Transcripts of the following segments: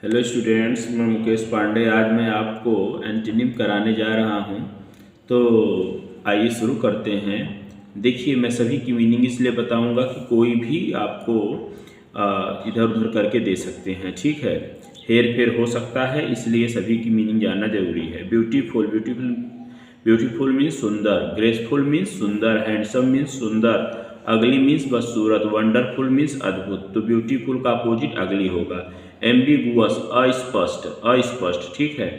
Hello students, मैं मुकेश पांडे। आज मैं आपको एंटोनिम कराने जा रहा हूं। तो आइए शुरू करते हैं। देखिए, मैं सभी की मीनिंग इसलिए बताऊंगा कि कोई भी आपको इधर उधर करके दे सकते हैं, ठीक है। हेर फेर हो सकता है, इसलिए सभी की मीनिंग जानना जरूरी है। ब्यूटीफुल, ब्यूटीफुल ब्यूटीफुल मीन्स सुंदर, ग्रेसफुल मीन्स सुंदर, हैंडसम मीन्स सुंदर, अगली मीन्स बदसूरत, वंडरफुल मीन्स अद्भुत। तो ब्यूटीफुल का अपोजिट अगली होगा। एम्बिगुअस अस्पष्ट, अस्पष्ट, ठीक है।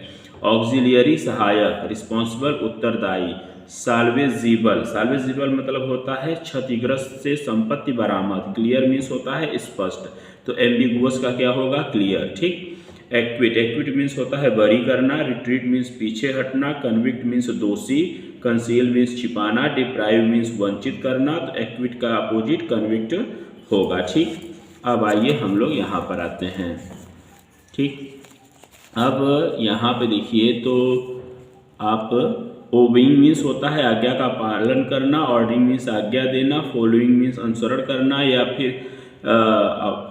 ऑक्सिलियरी सहायक, रिस्पॉन्सिबल उत्तरदायी। साल्वेजिबल, साल्वेजिबल मतलब होता है क्षतिग्रस्त से संपत्ति बरामद। क्लियर मीन्स होता है स्पष्ट। तो एम्बिगुअस का क्या होगा? क्लियर, ठीक। एक्विट, एक्विट मीन्स होता है बरी करना। रिट्रीट मीन्स पीछे हटना। कन्विक्ट मीन्स दोषी। कंसील मीन्स छिपाना। डिप्राइव मीन्स वंचित करना। तो एक्विट का अपोजिट कन्विक्ट होगा, ठीक। अब आइए हम लोग यहाँ पर आते हैं, ठीक। अब यहाँ पे देखिए, तो आप ओबेइंग मीन्स होता है आज्ञा का पालन करना। ऑर्डरिंग मीन्स आज्ञा देना। फॉलोइंग मीन्स अनुसरण करना, या फिर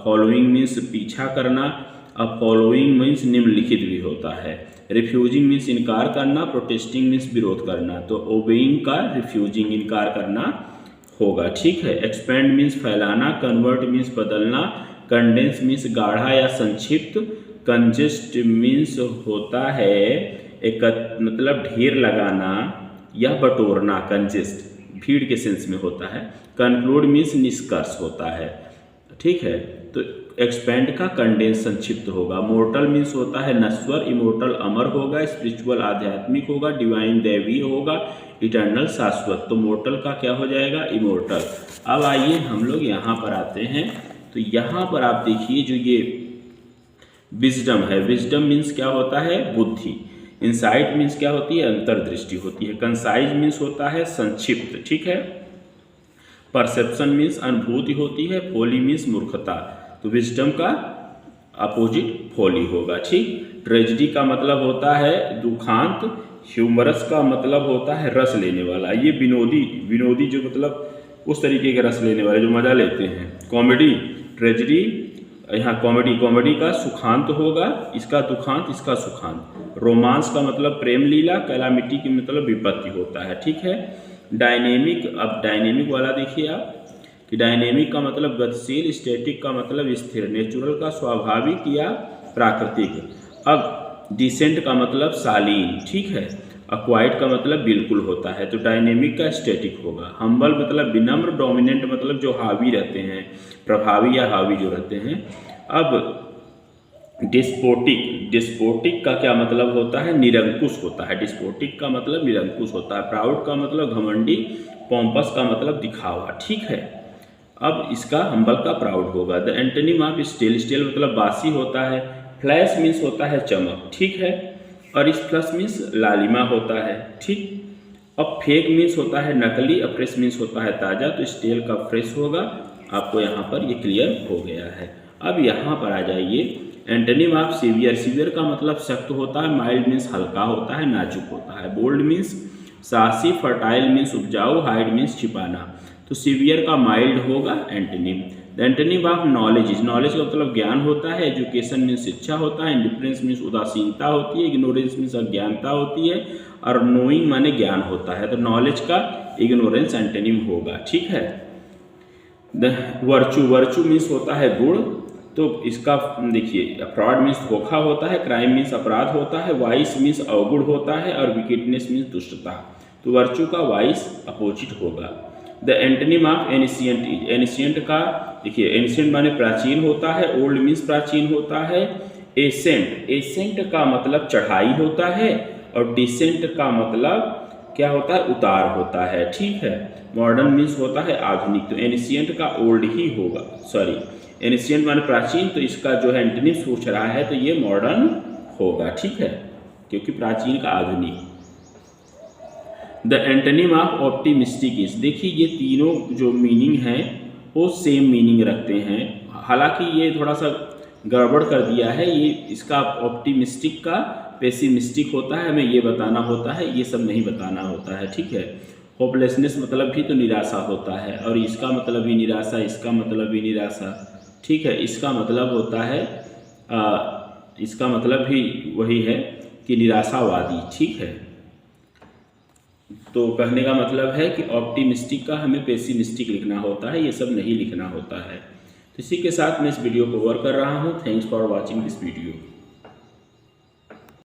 फॉलोइंग मीन्स पीछा करना। अब फॉलोइंग मीन्स निम्नलिखित भी होता है। रिफ्यूजिंग मीन्स इनकार करना। प्रोटेस्टिंग मीन्स विरोध करना। तो ओबेइंग का रिफ्यूजिंग, इनकार करना होगा, ठीक है। एक्सपेंड मीन्स फैलाना। कन्वर्ट मीन्स बदलना। कंडेंस मीन्स गाढ़ा या संक्षिप्त। कंजेस्ट मीन्स होता है एक मतलब ढेर लगाना या बटोरना। कंजेस्ट भीड़ के सेंस में होता है। कंक्लूड मीन्स निष्कर्ष होता है, ठीक है। तो एक्सपेंड का कंडेंस संक्षिप्त होगा। मोर्टल मीन्स होता है नश्वर। इमोर्टल अमर होगा। स्पिरिचुअल आध्यात्मिक होगा। डिवाइन दैवीय होगा। इटर्नल शाश्वत। तो मोर्टल का क्या हो जाएगा? इमोर्टल। अब आइए हम लोग यहाँ पर आते हैं। तो यहाँ पर आप देखिए, जो ये विजडम है, विजडम मीन्स क्या होता है? बुद्धि। इंसाइट मीन्स क्या होती है? अंतर्दृष्टि होती है। कंसाइज मीन्स होता है संक्षिप्त, ठीक है। परसेप्शन मीन्स अनुभूति होती है। फोली मीन्स मूर्खता। तो विजडम का अपोजिट फोली होगा, ठीक। ट्रेजेडी का मतलब होता है दुखांत। ह्यूमरस का मतलब होता है रस लेने वाला। ये विनोदी, विनोदी जो मतलब उस तरीके के रस लेने वाले जो मजा लेते हैं। कॉमेडी, ट्रेजेडी, यहाँ कॉमेडी, कॉमेडी का सुखांत होगा। इसका दुखांत, इसका सुखांत। रोमांस का मतलब प्रेम लीला। कैलामिटी की मतलब विपत्ति होता है, ठीक है। डायनेमिक, अब डायनेमिक वाला देखिए आप कि डायनेमिक का मतलब गतिशील। स्टैटिक का मतलब स्थिर। नेचुरल का स्वाभाविक या प्राकृतिक। अब डिसेंट का मतलब शालीन, ठीक है। अक्वाइट का मतलब बिल्कुल होता है। तो डायनेमिक का स्टैटिक होगा। हम्बल मतलब विनम्र। डोमिनेंट मतलब जो हावी रहते हैं, प्रभावी या हावी जो रहते हैं। अब डिस्पोटिक, डिस्पोटिक का क्या मतलब होता है? निरंकुश होता है। डिस्पोटिक का मतलब निरंकुश होता है। प्राउड का मतलब घमंडी। पॉम्पस का मतलब दिखावा, ठीक है। अब इसका हम्बल का प्राउड होगा। The antonym of still, still मतलब बासी होता है। फ्लैश मीन्स होता है चमक, ठीक है। और इस प्लस मीन्स लालिमा होता है, ठीक। अब फेक मीन्स होता है नकली। अब फ्रेश मीन्स होता है ताज़ा। तो स्टिल का फ्रेश होगा। आपको यहाँ पर ये क्लियर हो गया है। अब यहाँ पर आ जाइए। एंटोनिम ऑफ सीवियर, सीवियर का मतलब सख्त होता है। माइल्ड मीन्स हल्का होता है, नाजुक होता है। बोल्ड मीन्स साहसी। फर्टाइल मीन्स उपजाऊ। हाइड मीन्स छिपाना। तो सीवियर का माइल्ड होगा antonym. The antonym of knowledge is, knowledge का मतलब ज्ञान होता है। एजुकेशन मीन्स शिक्षा होता है। इंडिफरेंस मीन्स उदासीनता होती है। इग्नोरेंस मीन्स अज्ञानता होती है। और नोइंग माने ज्ञान होता है। तो नॉलेज का इग्नोरेंस एंटोनिम होगा, ठीक है। द वर्चू, वर्चू मीन्स होता है गुण। तो इसका देखिए, फ्रॉड मीन्स धोखा होता है। क्राइम मीन्स अपराध होता है। वाइस मीन्स अवगुण होता है। और विकेटनेस मीन्स दुष्टता। तो वर्चू का वाइस अपोजिट होगा। The antonym of ancient is, ancient का देखिए, एनिशियंट माने प्राचीन होता है। ओल्ड मीन्स प्राचीन होता है। एसेंट, एसेंट का मतलब चढ़ाई होता है। और डिसेंट का मतलब क्या होता है? उतार होता है, ठीक है। मॉडर्न मीन्स होता है आधुनिक। तो एनिशियंट का ओल्ड ही होगा, सॉरी, एनिशियंट माने प्राचीन। तो इसका जो है एंटोनिम पूछ रहा है, तो ये मॉडर्न होगा, ठीक है, क्योंकि प्राचीन का आधुनिक। The antonym of optimistic is, देखिए ये तीनों जो मीनिंग हैं वो सेम मीनिंग रखते हैं। हालांकि ये थोड़ा सा गड़बड़ कर दिया है। ये इसका ऑप्टिमिस्टिक का पेसिमिस्टिक होता है, हमें ये बताना होता है, ये सब नहीं बताना होता है, ठीक है। होपलेसनेस मतलब भी तो निराशा होता है। और इसका मतलब भी निराशा, इसका मतलब भी निराशा, ठीक है। इसका मतलब होता है इसका मतलब भी वही है कि निराशावादी। ठीक है, तो कहने का मतलब है कि ऑप्टिमिस्टिक का हमें पेसिमिस्टिक लिखना होता है, ये सब नहीं लिखना होता है। तो इसी के साथ मैं इस वीडियो को ओवर कर रहा हूँ। Thanks for watching this video.